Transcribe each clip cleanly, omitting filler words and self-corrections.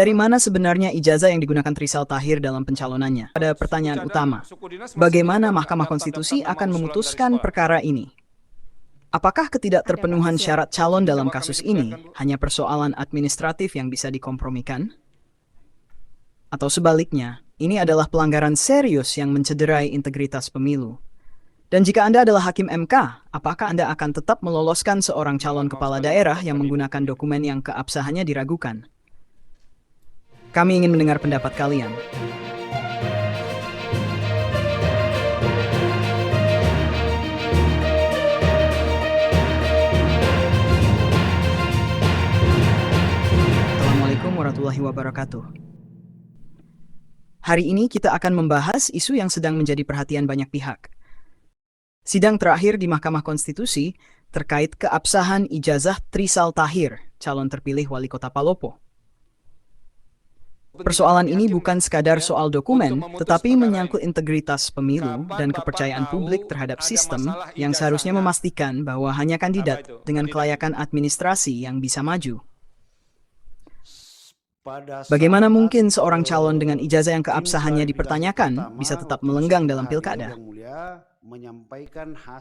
Dari mana sebenarnya ijazah yang digunakan Trisal Tahir dalam pencalonannya? Pada pertanyaan utama, bagaimana Mahkamah Konstitusi akan memutuskan perkara ini? Apakah ketidakterpenuhan syarat calon dalam kasus ini hanya persoalan administratif yang bisa dikompromikan? Atau sebaliknya, ini adalah pelanggaran serius yang mencederai integritas pemilu? Dan jika Anda adalah hakim MK, apakah Anda akan tetap meloloskan seorang calon kepala daerah yang menggunakan dokumen yang keabsahannya diragukan? Kami ingin mendengar pendapat kalian. Assalamualaikum warahmatullahi wabarakatuh. Hari ini kita akan membahas isu yang sedang menjadi perhatian banyak pihak. Sidang terakhir di Mahkamah Konstitusi terkait keabsahan ijazah Trisal Tahir, calon terpilih Wali Kota Palopo. Persoalan ini bukan sekadar soal dokumen, tetapi menyangkut integritas pemilu dan kepercayaan publik terhadap sistem yang seharusnya memastikan bahwa hanya kandidat dengan kelayakan administrasi yang bisa maju. Bagaimana mungkin seorang calon dengan ijazah yang keabsahannya dipertanyakan bisa tetap melenggang dalam pilkada?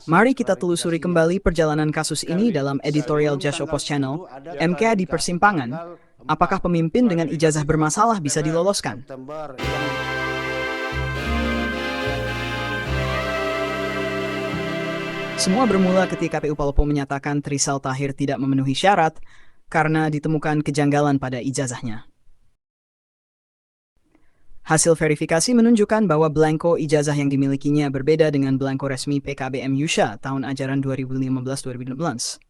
Mari kita telusuri kembali perjalanan kasus ini dalam editorial Just Opos Channel, MK di Persimpangan. Apakah pemimpin dengan ijazah bermasalah bisa diloloskan? Semua bermula ketika KPU Palopo menyatakan Trisal Tahir tidak memenuhi syarat karena ditemukan kejanggalan pada ijazahnya. Hasil verifikasi menunjukkan bahwa blanko ijazah yang dimilikinya berbeda dengan blanko resmi PKBM Yusha tahun ajaran 2015-2016.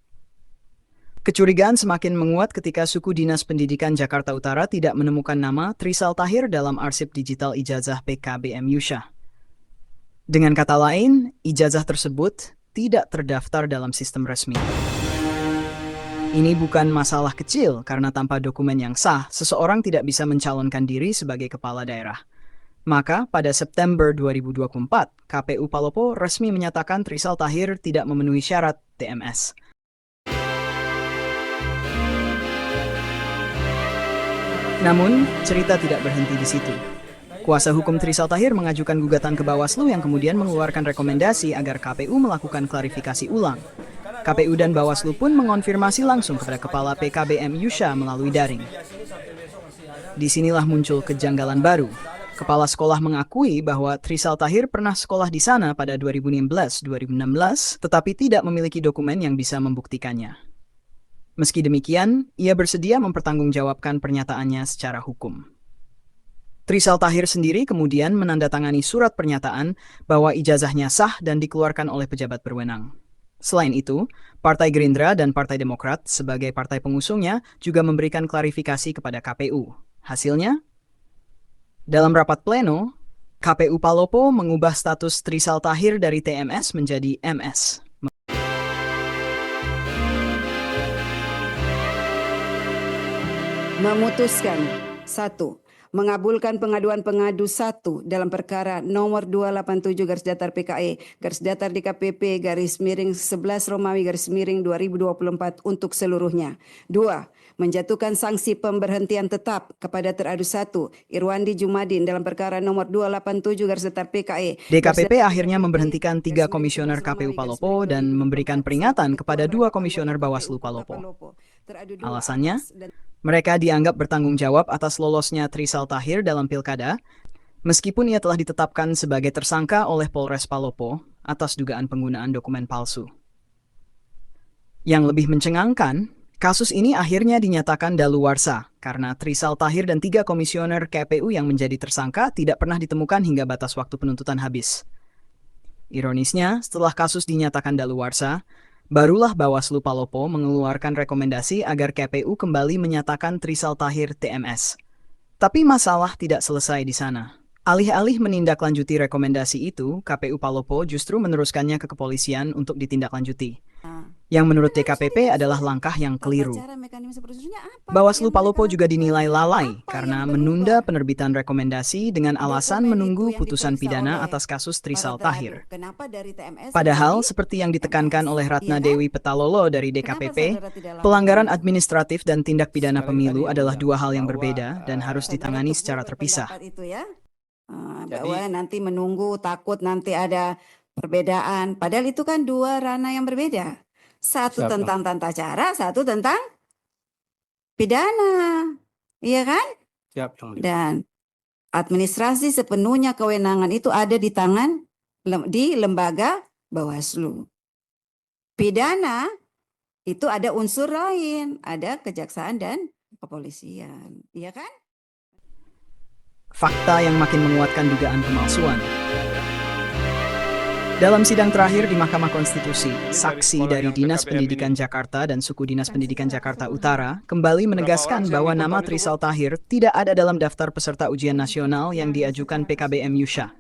Kecurigaan semakin menguat ketika Suku Dinas Pendidikan Jakarta Utara tidak menemukan nama Trisal Tahir dalam arsip digital ijazah PKBM Yusha. Dengan kata lain, ijazah tersebut tidak terdaftar dalam sistem resmi. Ini bukan masalah kecil karena tanpa dokumen yang sah, seseorang tidak bisa mencalonkan diri sebagai kepala daerah. Maka pada September 2024, KPU Palopo resmi menyatakan Trisal Tahir tidak memenuhi syarat TMS. Namun, cerita tidak berhenti di situ. Kuasa hukum Trisal Tahir mengajukan gugatan ke Bawaslu yang kemudian mengeluarkan rekomendasi agar KPU melakukan klarifikasi ulang. KPU dan Bawaslu pun mengonfirmasi langsung kepada Kepala PKBM Yusha melalui daring. Disinilah muncul kejanggalan baru. Kepala sekolah mengakui bahwa Trisal Tahir pernah sekolah di sana pada 2016, tetapi tidak memiliki dokumen yang bisa membuktikannya. Meski demikian, ia bersedia mempertanggungjawabkan pernyataannya secara hukum. Trisal Tahir sendiri kemudian menandatangani surat pernyataan bahwa ijazahnya sah dan dikeluarkan oleh pejabat berwenang. Selain itu, Partai Gerindra dan Partai Demokrat sebagai partai pengusungnya juga memberikan klarifikasi kepada KPU. Hasilnya, dalam rapat pleno, KPU Palopo mengubah status Trisal Tahir dari TMS menjadi MS. Memutuskan 1. Mengabulkan pengaduan pengadu 1 dalam perkara nomor 287-PKE-DKPP-11-11 untuk seluruhnya. 2. Menjatuhkan sanksi pemberhentian tetap kepada teradu 1 Irwandi Jumadin dalam perkara nomor 287-PKE. DKPP akhirnya memberhentikan 3 komisioner KPU Palopo dan memberikan peringatan kepada 2 komisioner Bawaslu Palopo. Alasannya, mereka dianggap bertanggung jawab atas lolosnya Trisal Tahir dalam pilkada, meskipun ia telah ditetapkan sebagai tersangka oleh Polres Palopo atas dugaan penggunaan dokumen palsu. Yang lebih mencengangkan, kasus ini akhirnya dinyatakan daluarsa karena Trisal Tahir dan 3 komisioner KPU yang menjadi tersangka tidak pernah ditemukan hingga batas waktu penuntutan habis. Ironisnya, setelah kasus dinyatakan daluarsa, barulah Bawaslu Palopo mengeluarkan rekomendasi agar KPU kembali menyatakan Trisal Tahir TMS. Tapi masalah tidak selesai di sana. Alih-alih menindaklanjuti rekomendasi itu, KPU Palopo justru meneruskannya ke kepolisian untuk ditindaklanjuti. yang menurut DKPP adalah langkah yang keliru. Tata cara mekanisme prosedurnya apa Bawaslu yang Palopo mereka juga dinilai lakukan? lalai Apa karena yang menunda berubah? penerbitan rekomendasi dengan alasan Dokumen menunggu itu yang putusan diperiksa pidana oleh atas kasus para Trisal teradu. Tahir. Kenapa dari TMS Padahal, menjadi seperti yang ditekankan MS? oleh Ratna Iya kan? Dewi Petalolo dari Kenapa DKPP, saudara tidak lakukan pelanggaran itu? administratif dan tindak pidana Sekali pemilu tadi adalah ulang dua hal yang bahwa, berbeda dan harus Saudara ditangani Teguh secara terpisah. berpendapat itu ya, Jadi- bahwa nanti menunggu takut nanti ada perbedaan. Padahal itu kan dua ranah yang berbeda. Satu Siapa? tentang tata cara, satu tentang pidana, iya kan? Siap yang mulia. Dan administrasi sepenuhnya kewenangan itu ada di tangan di lembaga Bawaslu. Pidana itu ada unsur lain, ada kejaksaan dan kepolisian, iya kan? Fakta yang makin menguatkan dugaan pemalsuan. Dalam sidang terakhir di Mahkamah Konstitusi, saksi dari Dinas Pendidikan Jakarta dan Suku Dinas Pendidikan Jakarta Utara kembali menegaskan bahwa nama Trisal Tahir tidak ada dalam daftar peserta ujian nasional yang diajukan PKBM Yusha.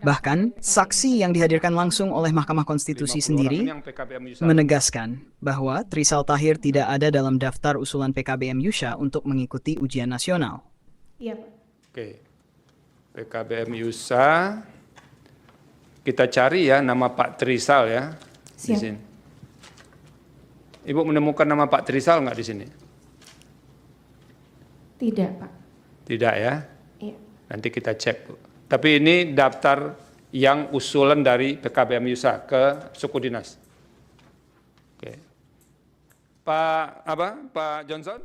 Bahkan, saksi yang dihadirkan langsung oleh Mahkamah Konstitusi sendiri menegaskan bahwa Trisal Tahir tidak ada dalam daftar usulan PKBM Yusha untuk mengikuti ujian nasional. Iya, Pak. Oke. PKBM Yusa. Kita cari ya nama Pak Trisal ya di Siap. sini. Ibu menemukan nama Pak Trisal nggak di sini? Tidak, Pak. Tidak ya. Iya. Nanti kita cek, Bu. Tapi ini daftar yang usulan dari PKBM Yusa ke suku dinas. Oke. Pak Johnson?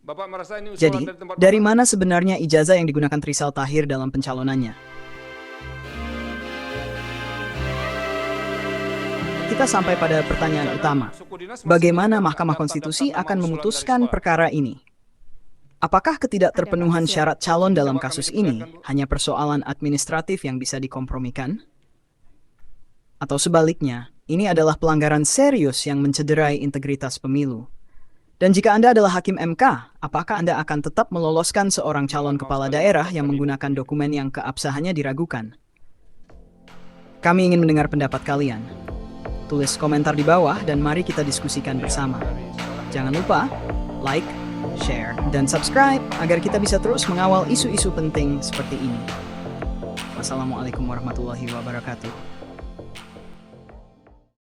Bapak merasa ini usulan Jadi, dari tempat dari mana? mana sebenarnya ijazah yang digunakan Trisal Tahir dalam pencalonannya? Kita sampai pada pertanyaan utama. Bagaimana Mahkamah Konstitusi akan memutuskan perkara ini? Apakah ketidakterpenuhan syarat calon dalam kasus ini hanya persoalan administratif yang bisa dikompromikan? Atau sebaliknya, ini adalah pelanggaran serius yang mencederai integritas pemilu? Dan jika Anda adalah hakim MK, apakah Anda akan tetap meloloskan seorang calon kepala daerah yang menggunakan dokumen yang keabsahannya diragukan? Kami ingin mendengar pendapat kalian. Tulis komentar di bawah dan mari kita diskusikan bersama. Jangan lupa like, share, dan subscribe agar kita bisa terus mengawal isu-isu penting seperti ini. Wassalamualaikum warahmatullahi wabarakatuh.